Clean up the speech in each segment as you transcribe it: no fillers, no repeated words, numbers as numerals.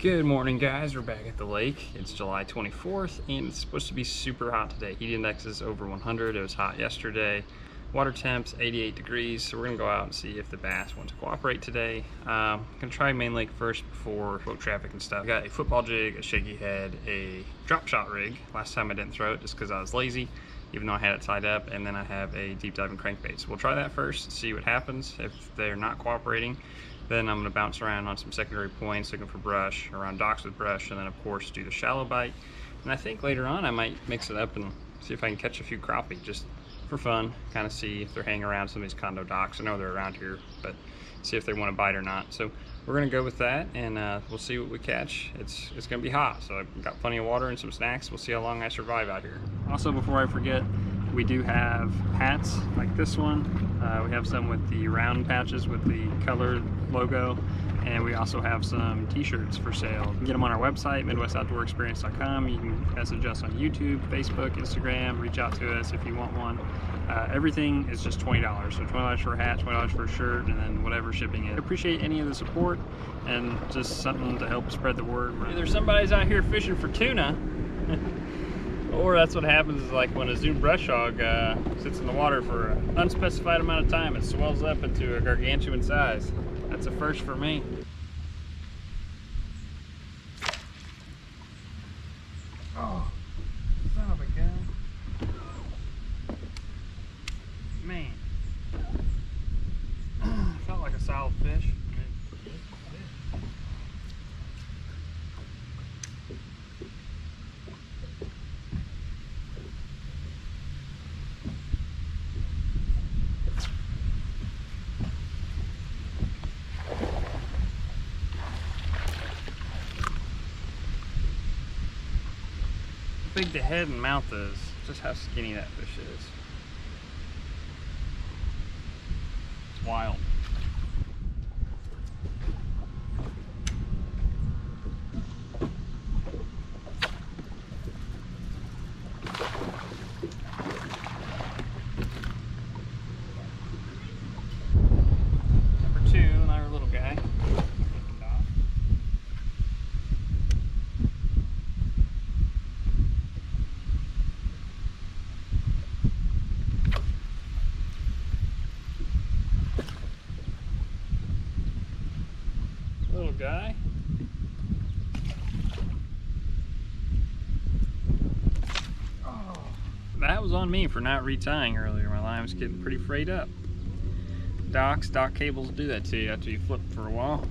Good morning, guys. We're back at the lake. It's July 24th and it's supposed to be super hot today. Heat index is over 100. It was hot yesterday. Water temps 88 degrees. So we're gonna go out and see if the bass want to cooperate today. I'm gonna try main lake first before boat traffic and stuff. I got a football jig, a shaky head, a drop shot rig. Last time I didn't throw it just because I was lazy, even though I had it tied up. And then I have a deep diving crankbait. So we'll try that first, see what happens. If they're not cooperating, then I'm gonna bounce around on some secondary points, looking for brush, around docks with brush, and then of course do the shallow bite. And I think later on I might mix it up and see if I can catch a few crappie, just for fun, kind of see if they're hanging around some of these condo docks. I know they're around here, but see if they want to bite or not. So we're gonna go with that, and we'll see what we catch. It's gonna be hot, so I've got plenty of water and some snacks. We'll see how long I survive out here. Also, before I forget, we do have hats like this one. We have some with the round patches with the colored logo, and we also have some t-shirts for sale. You can get them on our website, MidwestOutdoorExperience.com. You can message us on YouTube, Facebook, Instagram, reach out to us if you want one. Everything is just $20, so $20 for a hat, $20 for a shirt, and then whatever shipping is. I appreciate any of the support, and just something to help spread the word. Either somebody's out here fishing for tuna, or that's what happens is like when a Zoom brush hog sits in the water for an unspecified amount of time, it swells up into a gargantuan size. That's a first for me. Oh, son of a gun. Man. Felt like a solid fish. How big the head and mouth is, just how skinny that fish is. It's wild. Number two, another little guy. Little guy. Oh, that was on me for not retying earlier. My line was getting pretty frayed up. Dock cables do that to you after you flip for a while.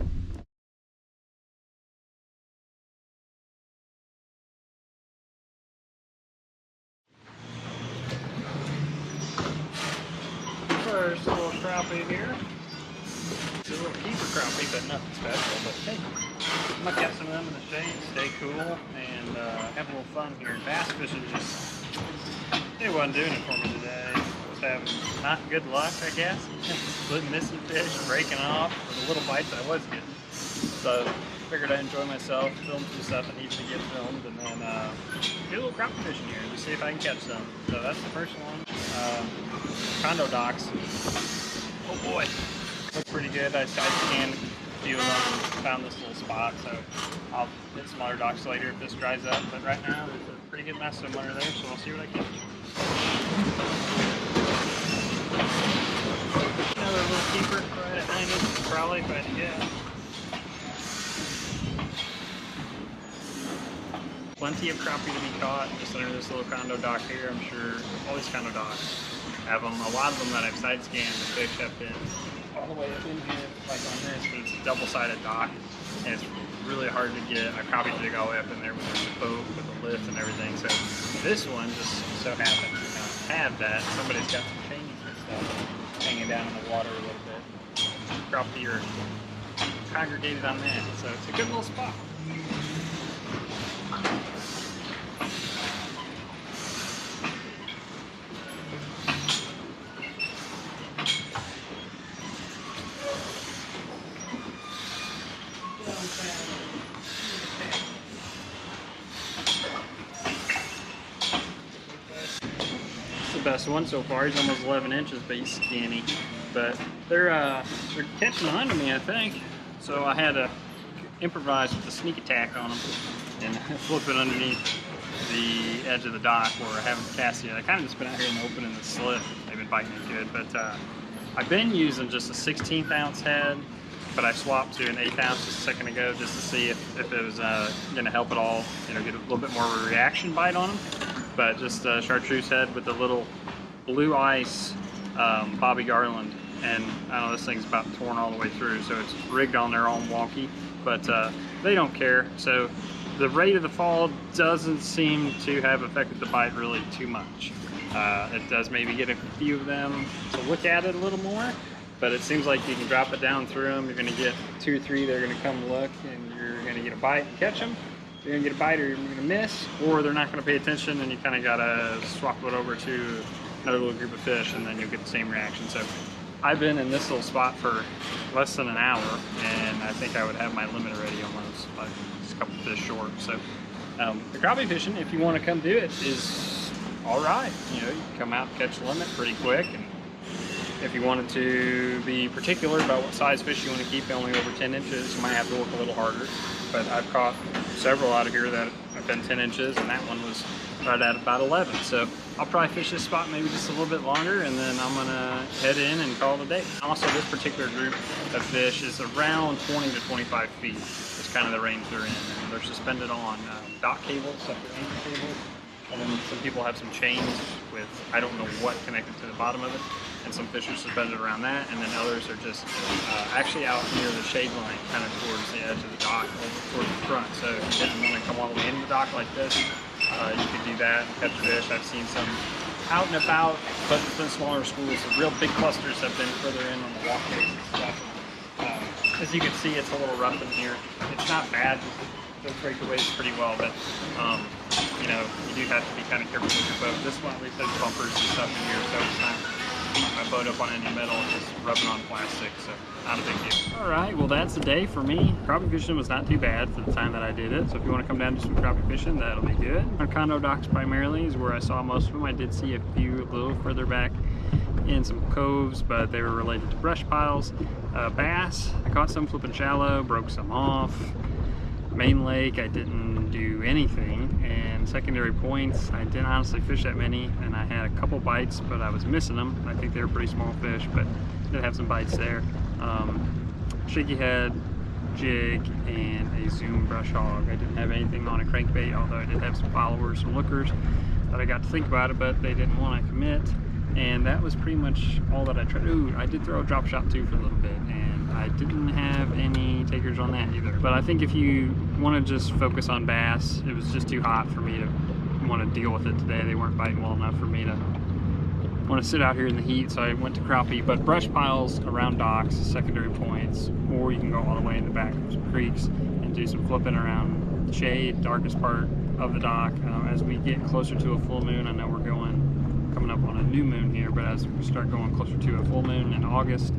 First, a little crappie here. It's a little keeper crappie, but nothing special. But hey, I might get some of them in the shade, stay cool, and have a little fun here. Bass fishing just, it wasn't doing it for me today. I was having not good luck, I guess. Missing fish, breaking off, for the little bites I was getting. So figured I'd enjoy myself, film some stuff that needs to get filmed, and then do a little crappie fishing here and see if I can catch some. So that's the first one. Condo docks. Oh boy. Look pretty good. I scanned a few of them and found this little spot, so I'll hit some other docks later if this dries up. But right now, there's a pretty good mess of them under there, so we'll see what I catch. Another little keeper right at 9 inches probably, but yeah. Plenty of crappie to be caught just under this little condo dock here. I'm sure all these condo docks have them. A lot of them that I've side scanned, the fish have been all the way up in here, like on this, but it's a double-sided dock, and it's really hard to get a crappie jig all the way up in there with the boat, with the lift and everything. So this one just so happens to have that. Somebody's got some chains and stuff hanging down in the water a little bit. Crappie are congregated on that, so it's a good little spot. The best one so far. He's almost 11 inches, but he's skinny. But they're catching on to me, I think. So I had to improvised with a sneak attack on them and flip it underneath the edge of the dock where I haven't cast yet. I kind of just been out here in the open in the slip. They've been biting it good, but I've been using just a 16th ounce head, but I swapped to an 1/8 ounce just a second ago just to see if it was going to help at all, you know, get a little bit more of a reaction bite on them. But just a chartreuse head with a little blue ice Bobby Garland, and I don't know, this thing's about torn all the way through, so it's rigged on there all wonky, but they don't care. So the rate of the fall doesn't seem to have affected the bite really too much. It does maybe get a few of them to look at it a little more, but it seems like you can drop it down through them. You're going to get 2 or 3 that are going to come look, and you're going to get a bite and catch them. You're going to get a bite or you're going to miss, or they're not going to pay attention, and you kind of got to swap it over to another little group of fish, and then you'll get the same reaction. So I've been in this little spot for less than an hour, and I think I would have my limit already almost, like just a couple fish short. So the crappie fishing, if you want to come do it, is all right. You know, you can come out and catch the limit pretty quick, and if you wanted to be particular about what size fish you want to keep, only over 10 inches, you might have to work a little harder. But I've caught several out of here that have been 10 inches, and that one was right at about 11. So I'll probably fish this spot maybe just a little bit longer, and then I'm gonna head in and call it a day. Also, this particular group of fish is around 20 to 25 feet. It's kind of the range they're in, and they're suspended on dock cables, separate anchor cables. And then some people have some chains with, I don't know what connected to the bottom of it, and some fish are suspended around that, and then others are just actually out near the shade line, kind of towards the edge of the dock, over towards the front. So if you didn't want to come all the way into the dock like this, you could do that and catch fish. I've seen some out and about, but it's been smaller schools. The real big clusters have been further in on the walkways and stuff. As you can see, it's a little rough in here. It's not bad. They'll break the waves pretty well, but you know, you do have to be kind of careful with your boat. This one, at least, has bumpers and stuff in here, so it's not my boat up on any metal, it's just rubbing on plastic, so not a big deal. All right, well, that's the day for me. Crappie fishing was not too bad for the time that I did it, so if you want to come down to some crappie fishing, that'll be good. On condo docks primarily is where I saw most of them. I did see a few a little further back in some coves, but they were related to brush piles. Bass, I caught some flipping shallow, broke some off. Main lake, I didn't do anything, and secondary points, I didn't honestly fish that many, and I had a couple bites, but I was missing them. I think they were pretty small fish, but did have some bites there. Shaky head, jig, and a zoom brush hog. I didn't have anything on a crankbait, although I did have some followers, some lookers that I got to think about it, but they didn't want to commit. And that was pretty much all that I tried. Ooh, I did throw a drop shot too for a little bit, and I didn't have any takers on that either. But I think if you want to just focus on bass, it was just too hot for me to want to deal with it today. They weren't biting well enough for me to want to sit out here in the heat, so I went to crappie. But brush piles around docks, secondary points, or you can go all the way in the back of some creeks and do some flipping around the shade, darkest part of the dock. As we get closer to a full moon, I know we're coming up on a new moon here, but as we start going closer to a full moon in August,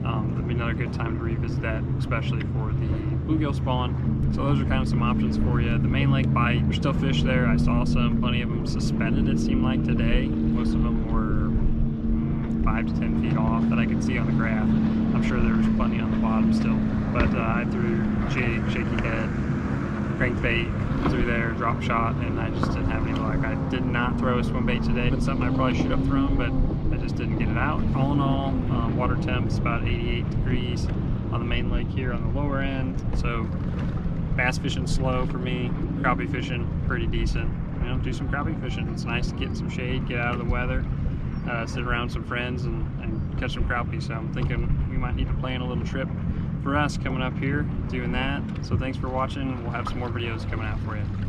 that'll be another good time to revisit that, especially for the bluegill spawn. So those are kind of some options for you. The main lake bite, there's still fish there. I saw plenty of them suspended, it seemed like today. Most of them were 5 to 10 feet off that I could see on the graph. I'm sure there was plenty on the bottom still, but I threw jig, shaky head, crankbait through there, drop shot, and I just didn't have any luck. I did not throw a swim bait today. It's something I probably should have thrown, but I just didn't get it out. All in all, water temps about 88 degrees on the main lake here on the lower end. So bass fishing slow for me, crappie fishing pretty decent. You know, do some crappie fishing. It's nice to get in some shade, get out of the weather, sit around some friends and catch some crappie. So I'm thinking we might need to plan a little trip for us coming up here doing that. So thanks for watching. We'll have some more videos coming out for you.